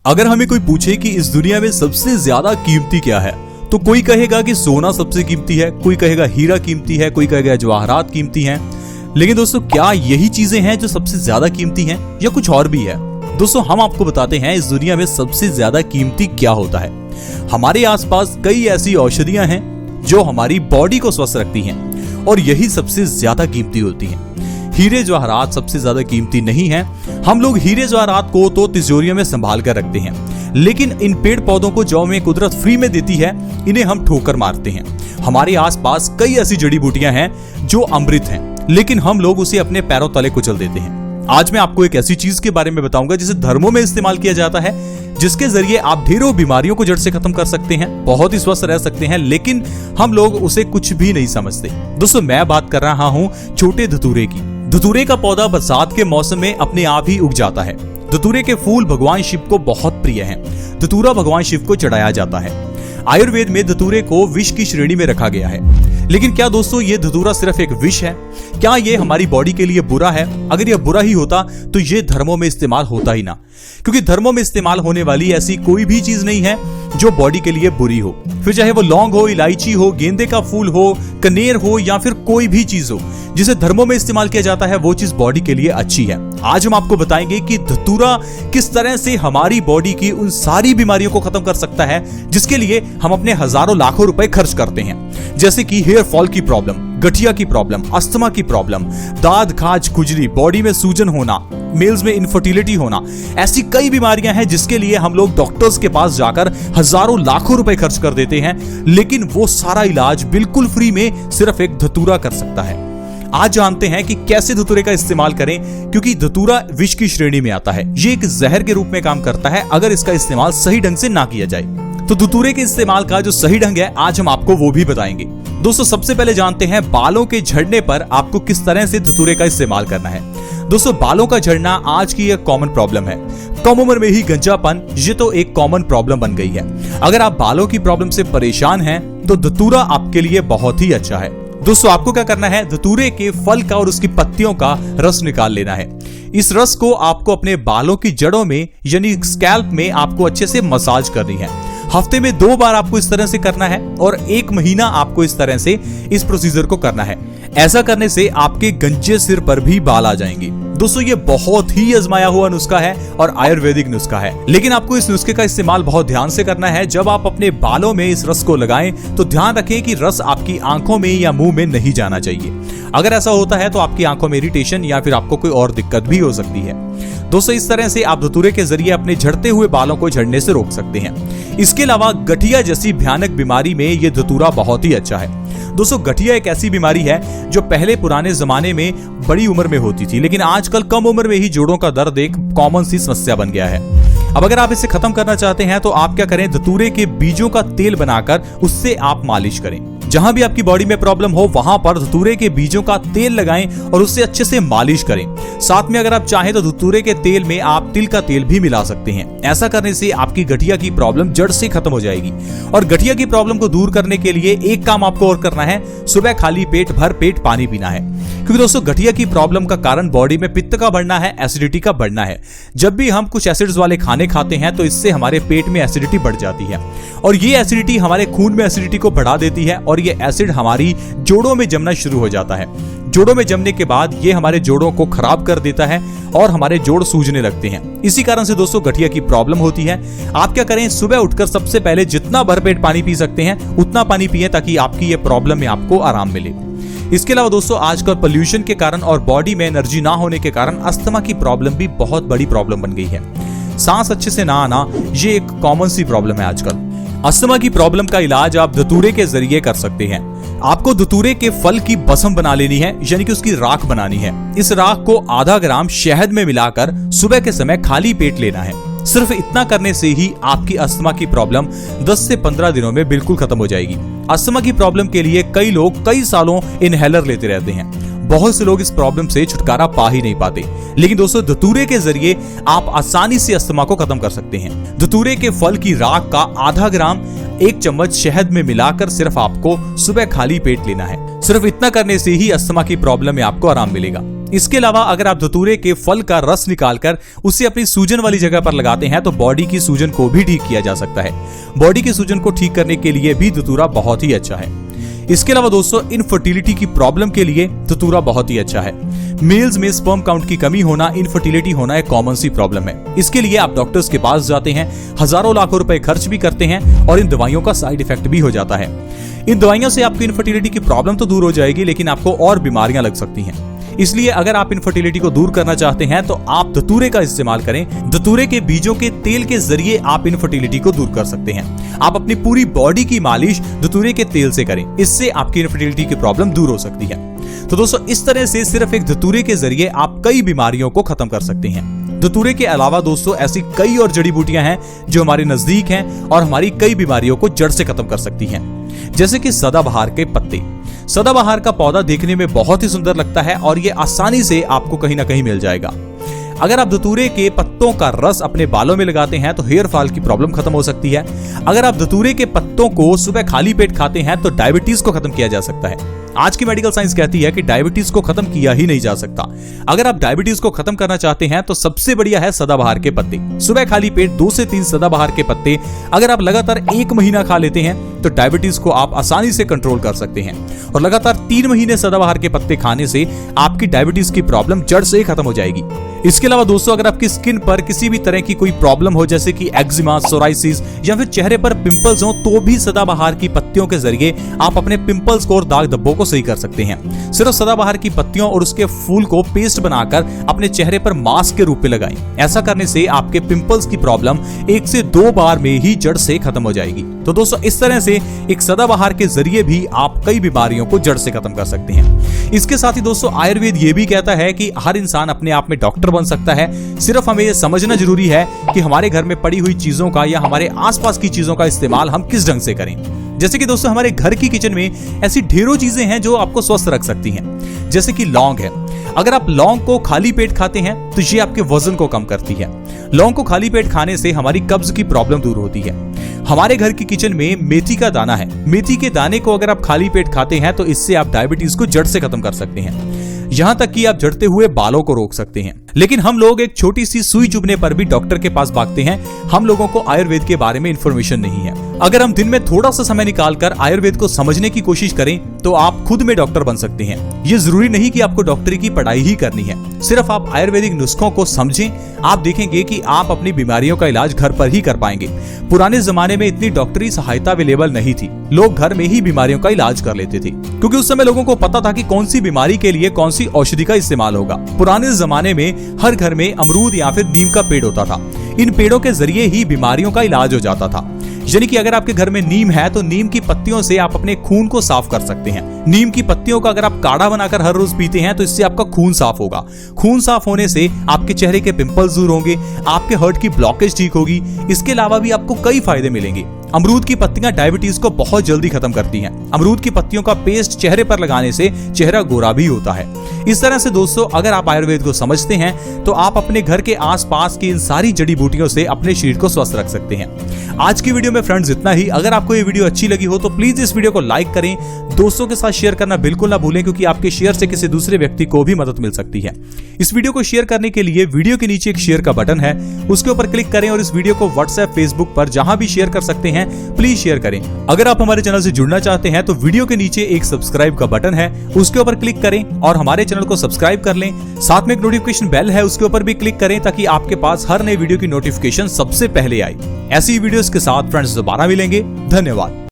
अगर हमें कोई पूछे कि इस दुनिया में सबसे ज्यादा कीमती क्या है, तो कोई कहेगा कि सोना सबसे कीमती है, कोई कहेगा हीरा कीमती है, कोई कहेगा जवाहरात कीमती हैं। लेकिन दोस्तों, क्या यही चीजें हैं जो सबसे ज्यादा कीमती हैं या कुछ और भी है? दोस्तों, हम आपको बताते हैं इस दुनिया में सबसे ज्यादा कीमती क्या होता है। हमारे आसपास कई ऐसी औषधियां हैं जो हमारी बॉडी को स्वस्थ रखती हैं और यही सबसे ज्यादा कीमती होती हैं। हीरे जवाहरात सबसे ज्यादा कीमती नहीं है। हम लोग हीरे जवाहरात को तो तिजोरियों में संभाल कर रखते हैं, लेकिन इन पेड़ पौधों को जो हमें कुदरत फ्री में देती है, इन्हें हम ठोकर मारते हैं। हमारे आसपास कई ऐसी जड़ी बूटियां हैं जो अमृत हैं, लेकिन हम लोग उसे अपने पैरों तले कुचल देते हैं। आज मैं आपको एक ऐसी चीज के बारे में बताऊंगा जिसे धर्मों में इस्तेमाल किया जाता है, जिसके जरिए आप ढेरों बीमारियों को जड़ से खत्म कर सकते हैं, बहुत ही स्वस्थ रह सकते हैं, लेकिन हम लोग उसे कुछ भी नहीं समझते। दोस्तों, मैं बात कर रहा हूं छोटे धतूरे की। धतूरे का पौधा बरसात के मौसम में अपने आप ही उग जाता है। धतूरे के फूल भगवान शिव को बहुत प्रिय हैं। धतूरा भगवान शिव को चढ़ाया जाता है। आयुर्वेद में धतूरे को विष की श्रेणी में रखा गया है। लेकिन क्या दोस्तों, ये धतूरा सिर्फ एक विष है? क्या ये हमारी बॉडी के लिए बुरा है? अगर यह बुरा ही होता तो ये धर्मों में इस्तेमाल होता ही ना, क्योंकि धर्मों में इस्तेमाल होने वाली ऐसी कोई भी चीज नहीं है जो बॉडी के लिए बुरी हो। फिर चाहे वो लौंग हो, इलायची हो, गेंदे का फूल हो, कनेर हो, या फिर कोई भी चीज हो जिसे धर्मों में इस्तेमाल किया जाता है, वो चीज बॉडी के लिए अच्छी है। आज हम आपको बताएंगे कि धतूरा किस तरह से हमारी बॉडी की उन सारी बीमारियों को खत्म कर सकता है जिसके लिए हम अपने हजारों लाखों रुपए खर्च करते हैं, जैसे कि हेयर फॉल की प्रॉब्लम, गठिया की प्रॉब्लम, अस्थमा की प्रॉब्लम, दाद खाज खुजली, बॉडी में सूजन होना, मेल्स में इनफर्टिलिटी होना। ऐसी कई बीमारियां हैं जिसके लिए हम लोग डॉक्टर्स के पास जाकर हजारों लाखों रुपए खर्च कर देते हैं, लेकिन वो सारा इलाज बिल्कुल फ्री में सिर्फ एक धतूरा कर सकता है। आज जानते हैं कि कैसे धतूरे का इस्तेमाल करें, क्योंकि धतूरा विष की श्रेणी में आता है। ये एक जहर के रूप में काम करता है अगर इसका इस्तेमाल सही ढंग से ना किया जाए। तो धतूरे के इस्तेमाल का जो सही ढंग है, आज हम आपको वो भी बताएंगे। दोस्तों, सबसे पहले जानते हैं बालों के झड़ने पर आपको किस तरह से धतूरे का इस्तेमाल करना है। दोस्तों, बालों का झड़ना आज की एक कॉमन प्रॉब्लम है। कम उम्र में ही गंजापन, ये तो एक कॉमन प्रॉब्लम बन गई है। अगर आप बालों की प्रॉब्लम से परेशान हैं, तो धतूरा आपके लिए बहुत ही अच्छा है। दोस्तों, आपको क्या करना है, धतूरे के फल का और उसकी पत्तियों का रस निकाल लेना है। इस रस को आपको अपने बालों की जड़ों में यानी स्कैल्प में आपको अच्छे से मसाज करनी है। हफ्ते में 2 बार आपको इस तरह से करना है और 1 महीना आपको इस तरह से इस प्रोसीजर को करना है। ऐसा करने से आपके गंजे सिर पर भी बाल आ जाएंगे। दोस्तों, ये बहुत ही आजमाया हुआ नुस्खा है और आयुर्वेदिक नुस्खा है, लेकिन आपको इस नुस्खे का इस्तेमाल बहुत ध्यान से करना है। जब आप अपने बालों में इस रस को लगाएं तो ध्यान रखें कि रस आपकी आंखों में या मुंह में नहीं जाना चाहिए। अगर ऐसा होता है तो आपकी आंखों में इरिटेशन या फिर आपको कोई और दिक्कत भी हो सकती है। दोस्तों, इस तरह से आप धतूरे के जरिए अपने झड़ते हुए बालों को झड़ने से रोक सकते हैं। इसके अलावा गठिया जैसी भयानक बीमारी में ये धतूरा बहुत ही अच्छा है। दोस्तों, गठिया एक ऐसी बीमारी है जो पहले पुराने जमाने में बड़ी उम्र में होती थी, लेकिन आजकल कम उम्र में ही जोड़ों का दर्द एक कॉमन सी समस्या बन गया है। अब अगर आप इसे खत्म करना चाहते हैं तो आप क्या करें, धतूरे के बीजों का तेल बनाकर उससे आप मालिश करें। जहां भी आपकी बॉडी में प्रॉब्लम हो वहां पर धतूरे के बीजों का तेल लगाएं और उससे अच्छे से मालिश करें। साथ में अगर आप चाहें तो धतूरे के तेल में आप तिल का तेल भी मिला सकते हैं। ऐसा करने से आपकी गठिया की प्रॉब्लम जड़ से खत्म हो जाएगी। और गठिया की प्रॉब्लम को दूर करने के लिए एक काम आपको और करना है, सुबह खाली पेट भर पेट पानी पीना है। क्योंकि दोस्तों, गठिया की प्रॉब्लम का कारण बॉडी में पित्त का बढ़ना है, एसिडिटी का बढ़ना है। जब भी हम कुछ एसिड्स वाले खाने खाते हैं तो इससे हमारे पेट में एसिडिटी बढ़ जाती है और ये एसिडिटी हमारे खून में एसिडिटी को बढ़ा देती है और ये एसिड हमारी जोड़ों में जमना शुरू हो जाता है। जोड़ों में जमने के बाद ये हमारे जोड़ों को खराब कर देता है और हमारे जोड़ सूजने लगते हैं। इसी कारण से दोस्तों, गठिया की प्रॉब्लम होती है। आप क्या करें, सुबह उठकर सबसे पहले जितना भरपेट पानी पी सकते हैं उतना पानी पिएं, ताकि आपकी ये प्रॉब्लम में आपको आराम मिले। इसके अलावा दोस्तों, आजकल पोल्यूशन के कारण और बॉडी में एनर्जी ना होने के कारण अस्थमा की प्रॉब्लम भी बहुत बड़ी प्रॉब्लम बन गई है। सांस अच्छे से ना आना, ये एक कॉमन सी प्रॉब्लम है आजकल। अस्थमा की प्रॉब्लम का इलाज आप धतूरे के जरिए कर सकते हैं। आपको धतूरे के फल की बसम बना लेनी है, यानी कि उसकी राख बनानी है। इस राख को आधा ग्राम शहद में मिलाकर सुबह के समय खाली पेट लेना है। सिर्फ इतना करने से ही आपकी अस्थमा की प्रॉब्लम 10 से 15 दिनों में बिल्कुल खत्म हो जाएगी। अस्थमा की प्रॉब्लम के लिए कई लोग कई सालों इनहेलर लेते रहते हैं। बहुत से लोग इस प्रॉब्लम से छुटकारा पा ही नहीं पाते, लेकिन दोस्तों, धतूरे के जरिए आप आसानी से अस्थमा को खत्म कर सकते हैं। धतूरे के फल की राख का आधा ग्राम 1 चम्मच शहद में मिलाकर सिर्फ आपको सुबह खाली पेट लेना है। सिर्फ इतना करने से ही अस्थमा की प्रॉब्लम में आपको आराम मिलेगा। इसके अलावा अगर आप धतूरे के फल का रस निकालकर उसे अपनी सूजन वाली जगह पर लगाते हैं तो बॉडी की सूजन को भी ठीक किया जा सकता है। बॉडी की सूजन को ठीक करने के लिए भी धतूरा बहुत ही अच्छा है। इसके अलावा दोस्तों इनफर्टिलिटी की प्रॉब्लम के लिए धतूरा बहुत ही अच्छा है। मेल्स में स्पर्म काउंट की कमी होना, इनफर्टिलिटी होना एक कॉमन सी प्रॉब्लम है। इसके लिए आप डॉक्टर्स के पास जाते हैं, हजारों लाखों रुपए खर्च भी करते हैं और इन दवाइयों का साइड इफेक्ट भी हो जाता है। इन दवाइयों से आपकी इनफर्टिलिटी की प्रॉब्लम तो दूर हो जाएगी, लेकिन आपको और बीमारियां लग सकती हैं। इसलिए अगर आप इनफर्टिलिटी को दूर करना चाहते हैं तो आप धतूरे का इस्तेमाल करें। धतूरे के बीजों के तेल के जरिए आप इनफर्टिलिटी को दूर कर सकते हैं। आप अपनी पूरी बॉडी की मालिश धतूरे के तेल से करें, इससे आपकी इनफर्टिलिटी की प्रॉब्लम दूर हो सकती है। तो दोस्तों इस तरह से सिर्फ एक धतूरे के जरिए आप कई बीमारियों को खत्म कर सकते हैं। धतूरे के अलावा दोस्तों ऐसी कई और जड़ी बूटियां हैं जो हमारे नजदीक हैं और हमारी कई बीमारियों को जड़ से खत्म कर सकती हैं। जैसे कि सदाबहार के पत्ते। सदाबहार का पौधा देखने में बहुत ही सुंदर लगता है और ये आसानी से आपको कहीं ना कहीं मिल जाएगा। अगर आप धतूरे के पत्तों का रस अपने बालों में लगाते हैं तो हेयर फॉल की प्रॉब्लम खत्म हो सकती है। अगर आप धतूरे के पत्तों को सुबह खाली पेट खाते हैं तो डायबिटीज को खत्म किया जा सकता है। आज की मेडिकल साइंस कहती है कि डायबिटीज को खत्म किया ही नहीं जा सकता। अगर आप डायबिटीज को खत्म करना चाहते हैं तो सबसे बढ़िया है सदाबहार के पत्ते। सुबह खाली पेट 2 से 3 सदाबहार के पत्ते अगर आप लगातार 1 महीना खा लेते हैं तो डायबिटीज को आप आसानी से कंट्रोल कर सकते हैं। और लगातार 3 महीने सदाबहार के पत्ते खाने से आपकी डायबिटीज की प्रॉब्लम जड़ से खत्म हो जाएगी। इसके अलावा दोस्तों अगर आपकी स्किन पर किसी भी तरह की कोई प्रॉब्लम हो, जैसे कि एक्जिमा, सोराइसिस या फिर चेहरे पर पिंपल्स हो, तो भी सदाबहार की पत्तियों के जरिए आप अपने पिंपल्स को और दाग धब्बों को सही कर सकते हैं। सिर्फ सदाबहार की पत्तियों और उसके फूल को पेस्ट बनाकर अपने चेहरे पर मास्क के रूप में लगाएं। ऐसा करने से आपके पिंपल्स की प्रॉब्लम 1 से 2 बार में ही जड़ से खत्म हो जाएगी। तो दोस्तों इस तरह से एक सदाबहार के जरिए भी आप कई बीमारियों को जड़ से खत्म कर सकते हैं। इसके साथ ही दोस्तों आयुर्वेद ये भी कहता है कि हर इंसान अपने आप में डॉक्टर बन सकता है। सिर्फ हमें ये समझना जरूरी है कि हमारे घर में पड़ी हुई चीजों का या हमारे आसपास की चीजों का इस्तेमाल हम किस ढंग से करें। जैसे कि दोस्तों हमारे घर की किचन में ऐसी ढेरों चीजें हैं जो आपको स्वस्थ रख सकती हैं। जैसे कि लौंग है। अगर आप लौंग को खाली पेट खाते हैं तो ये आपके वजन को कम करती है। लौंग को खाली पेट खाने से हमारी कब्ज की प्रॉब्लम दूर होती है। हमारे घर की किचन में मेथी का दाना है। मेथी के दाने को अगर आप खाली पेट खाते हैं तो इससे आप डायबिटीज को जड़ से खत्म कर सकते हैं। यहाँ तक कि आप झड़ते हुए बालों को रोक सकते हैं। लेकिन हम लोग एक छोटी सी सुई चुभने पर भी डॉक्टर के पास भागते हैं। हम लोगों को आयुर्वेद के बारे में इंफॉर्मेशन नहीं है। अगर हम दिन में थोड़ा सा समय निकालकर आयुर्वेद को समझने की कोशिश करें तो आप खुद में डॉक्टर बन सकते हैं। ये जरूरी नहीं कि आपको डॉक्टरी की पढ़ाई ही करनी है। सिर्फ आप आयुर्वेदिक नुस्खों को समझें, आप देखेंगे कि आप अपनी बीमारियों का इलाज घर पर ही कर पाएंगे। पुराने जमाने में इतनी डॉक्टरी सहायता अवेलेबल नहीं थी। लोग घर में ही बीमारियों का इलाज कर लेते थे, क्योंकि उस समय लोगों को पता था कि कौन सी बीमारी के लिए कौन सी औषधि का इस्तेमाल होगा। पुराने जमाने में हर घर में अमरूद या फिर नीम का पेड़ होता था। इन पेड़ों के जरिए ही बीमारियों का इलाज हो जाता था। यानी कि अगर आपके घर में नीम है तो नीम की पत्तियों से आप अपने खून को साफ कर सकते हैं। नीम की पत्तियों का अगर आप काढ़ा बनाकर हर रोज पीते हैं तो इससे आपका खून साफ होगा। खून साफ होने से आपके चेहरे के पिंपल्स दूर होंगे, आपके हार्ट की ब्लॉकेज ठीक होगी। इसके अलावा भी आपको कई फायदे मिलेंगे। अमरूद की पत्तियां डायबिटीज को बहुत जल्दी खत्म करती हैं। अमरूद की पत्तियों का पेस्ट चेहरे पर लगाने से चेहरा गोरा भी होता है। इस तरह से दोस्तों अगर आप आयुर्वेद को समझते हैं तो आप अपने घर के आसपास की इन सारी जड़ी बूटियों से अपने शरीर को स्वस्थ रख सकते हैं। आज की वीडियो में फ्रेंड्स इतना ही। अगर आपको ये वीडियो अच्छी लगी हो तो प्लीज इस वीडियो को लाइक करें, दोस्तों के साथ शेयर करना बिल्कुल ना भूलें, क्योंकि आपके शेयर से किसी दूसरे व्यक्ति को भी मदद मिल सकती है। इस वीडियो को शेयर करने के लिए वीडियो के नीचे एक शेयर का बटन है, उसके ऊपर क्लिक करें और इस वीडियो को व्हाट्सएप, फेसबुक पर जहां भी शेयर कर सकते हैं प्लीज शेयर करें। अगर आप हमारे चैनल से जुड़ना चाहते हैं तो वीडियो के नीचे एक सब्सक्राइब का बटन है, उसके ऊपर क्लिक करें और हमारे चैनल को सब्सक्राइब कर लें। साथ में एक नोटिफिकेशन बेल है, उसके ऊपर भी क्लिक करें ताकि आपके पास हर नई वीडियो की नोटिफिकेशन सबसे पहले आए। ऐसी वीडियोस के साथ फ्रेंड्स दोबारा मिलेंगे। धन्यवाद।